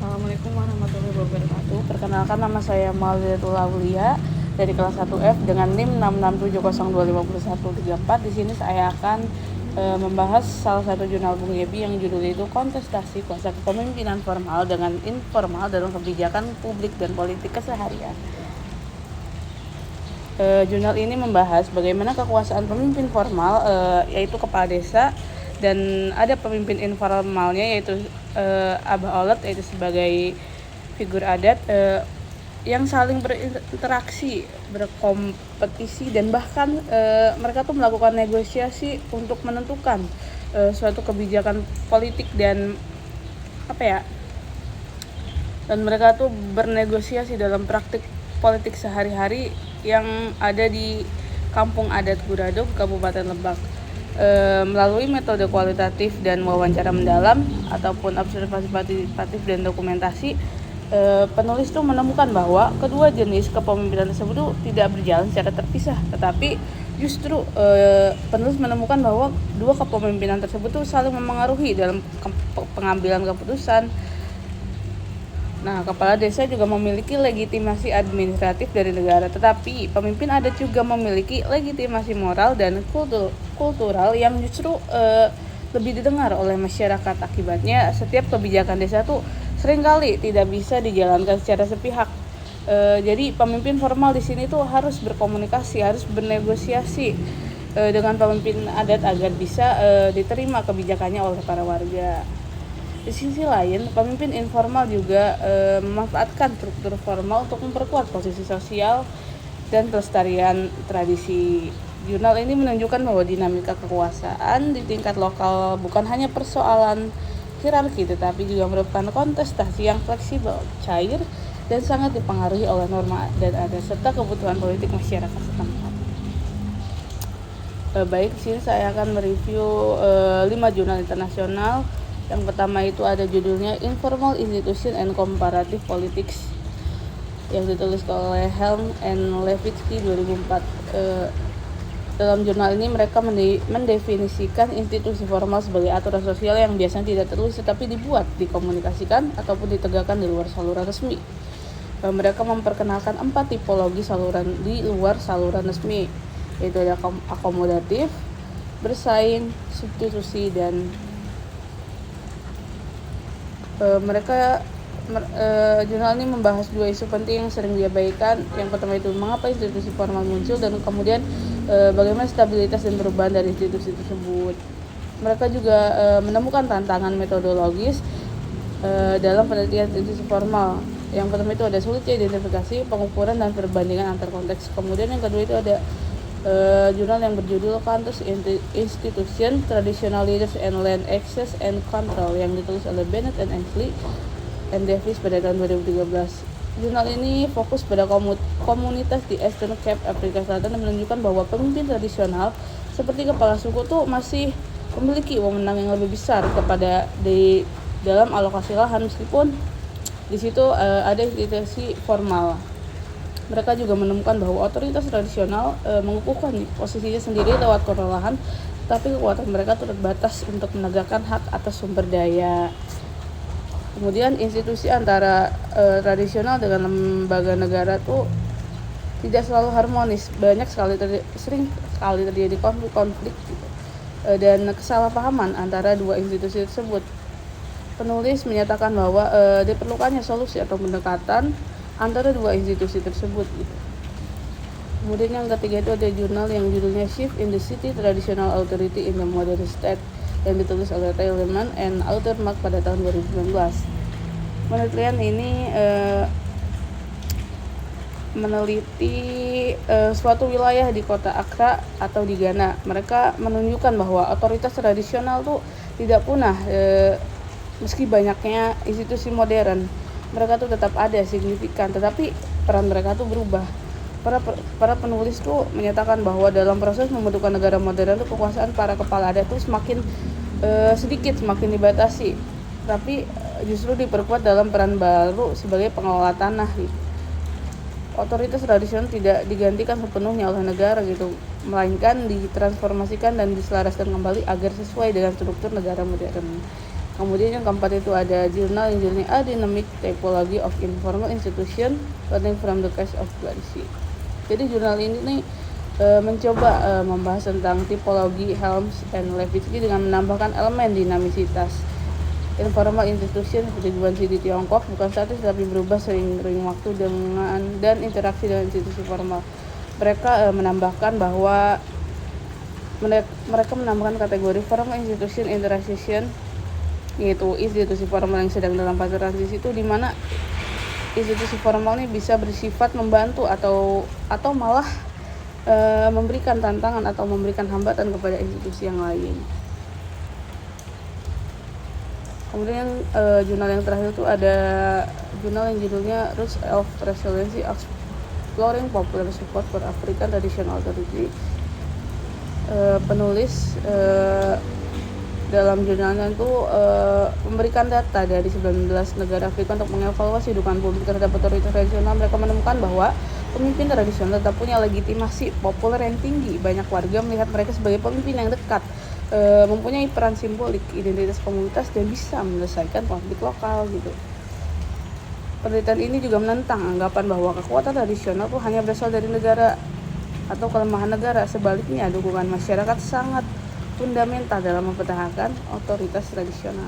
Assalamualaikum warahmatullahi wabarakatuh. Perkenalkan, nama saya Maulidatul Aulia dari kelas 1F dengan NIM 667025134. Di sini saya akan membahas salah satu jurnal Bung Yebi yang judulnya itu Kontestasi Kuasa Kepemimpinan Formal dengan Informal dalam Kebijakan Publik dan Politik Keseharian. Jurnal ini membahas bagaimana kekuasaan pemimpin formal yaitu kepala desa, dan ada pemimpin informalnya yaitu Abah Olet, yaitu sebagai figur adat yang saling berinteraksi, berkompetisi, dan bahkan mereka tuh melakukan negosiasi untuk menentukan suatu kebijakan politik dan dan mereka tuh bernegosiasi dalam praktik politik sehari-hari yang ada di Kampung Adat Gurado, Kabupaten Lebak. Melalui metode kualitatif dan wawancara mendalam ataupun observasi partisipatif dan dokumentasi, penulis itu menemukan bahwa kedua jenis kepemimpinan tersebut itu tidak berjalan secara terpisah, tetapi justru penulis menemukan bahwa dua kepemimpinan tersebut itu saling memengaruhi dalam pengambilan keputusan. Nah, kepala desa juga memiliki legitimasi administratif dari negara, tetapi pemimpin adat juga memiliki legitimasi moral dan kultural yang justru lebih didengar oleh masyarakat. Akibatnya, setiap kebijakan desa tuh seringkali tidak bisa dijalankan secara sepihak. Jadi pemimpin formal di sini tuh harus berkomunikasi, harus bernegosiasi dengan pemimpin adat agar bisa diterima kebijakannya oleh para warga. Di sisi lain, pemimpin informal juga memanfaatkan struktur formal untuk memperkuat posisi sosial dan pelestarian tradisi. Jurnal ini menunjukkan bahwa dinamika kekuasaan di tingkat lokal bukan hanya persoalan hierarki, tetapi juga merupakan kontestasi yang fleksibel, cair, dan sangat dipengaruhi oleh norma dan adat serta kebutuhan politik masyarakat setempat. Baik, di sini saya akan mereview 5 jurnal internasional. Yang pertama itu ada judulnya Informal Institution and Comparative Politics yang ditulis oleh Helm and Levitsky 2004. Dalam jurnal ini mereka mendefinisikan institusi formal sebagai aturan sosial yang biasanya tidak tertulis tetapi dibuat, dikomunikasikan, ataupun ditegakkan di luar saluran resmi. Mereka memperkenalkan 4 tipologi saluran di luar saluran resmi, yaitu ada akomodatif, bersaing, substitusi, dan jurnal ini membahas 2 isu penting yang sering diabaikan. Yang pertama itu mengapa institusi formal muncul, dan kemudian bagaimana stabilitas dan perubahan dari institusi tersebut. Mereka juga menemukan tantangan metodologis dalam penelitian institusi formal. Yang pertama itu ada sulitnya identifikasi, pengukuran, dan perbandingan antar konteks. Kemudian yang kedua itu ada jurnal yang berjudul Countries Institution, Traditional Leaders and Land Access and Control yang ditulis oleh Bennett and Ainsley and Davis pada tahun 2013. Jurnal ini fokus pada komunitas di Eastern Cape, Afrika Selatan, dan menunjukkan bahwa pemimpin tradisional seperti kepala suku tuh masih memiliki wewenang yang lebih besar kepada di dalam alokasi lahan, meskipun di situ ada institusi formal. Mereka juga menemukan bahwa otoritas tradisional mengukuhkan posisinya sendiri lewat kontrol lahan, tapi kekuatan mereka terbatas untuk menegakkan hak atas sumber daya. Kemudian institusi antara tradisional dengan lembaga negara tuh tidak selalu harmonis. Sering sekali terjadi konflik gitu, dan kesalahpahaman antara dua institusi tersebut. Penulis menyatakan bahwa diperlukannya solusi atau pendekatan antara dua institusi tersebut gitu. Kemudian yang ketiga itu ada jurnal yang judulnya Shift in the City, Traditional Authority in the Modern State yang ditulis oleh Tilleman and Outermark pada tahun 2019. Penelitian ini meneliti suatu wilayah di kota Accra atau di Ghana. Mereka menunjukkan bahwa otoritas tradisional tuh tidak punah meski banyaknya institusi modern. Mereka tuh tetap ada signifikan, tetapi peran mereka tuh berubah. Para penulis tuh menyatakan bahwa dalam proses membentukkan negara modern tuh kekuasaan para kepala adat tuh semakin semakin dibatasi, tapi justru diperkuat dalam peran baru sebagai pengelola tanah gitu. Otoritas tradisional tidak digantikan sepenuhnya oleh negara gitu, melainkan ditransformasikan dan diselaraskan kembali agar sesuai dengan struktur negara modern. Kemudian yang keempat itu ada jurnal yang judulnya A Dynamic Typology of Informal Institution Learning from the Case of Glancy. Jadi jurnal ini nih mencoba membahas tentang tipologi Helms and Levitsky dengan menambahkan elemen dinamisitas. Informal institution seperti Guangxi di Tiongkok bukan statis tapi berubah seiring waktu dan interaksi dengan institusi formal. Mereka menambahkan bahwa mereka menambahkan kategori formal institution interaction, yaitu institusi formal yang sedang dalam fase transisi itu, di mana institusi formal ini bisa bersifat membantu atau malah memberikan tantangan atau memberikan hambatan kepada institusi yang lain. Kemudian jurnal yang terakhir itu ada jurnal yang judulnya Roots of Resiliency Exploring Popular Support for African Traditional Authority. Penulis dalam jurnalnya itu memberikan data dari 19 negara Afrika untuk mengevaluasi dukungan publik terhadap otoritas tradisional. Mereka menemukan bahwa pemimpin tradisional tetap punya legitimasi populer yang tinggi. Banyak warga melihat mereka sebagai pemimpin yang dekat, mempunyai peran simbolik, identitas komunitas, dan bisa menyelesaikan konflik lokal gitu. Penelitian ini juga menentang anggapan bahwa kekuatan tradisional itu hanya berasal dari negara atau kelemahan negara. Sebaliknya, dukungan masyarakat sangat fundamental dalam mempertahankan otoritas tradisional.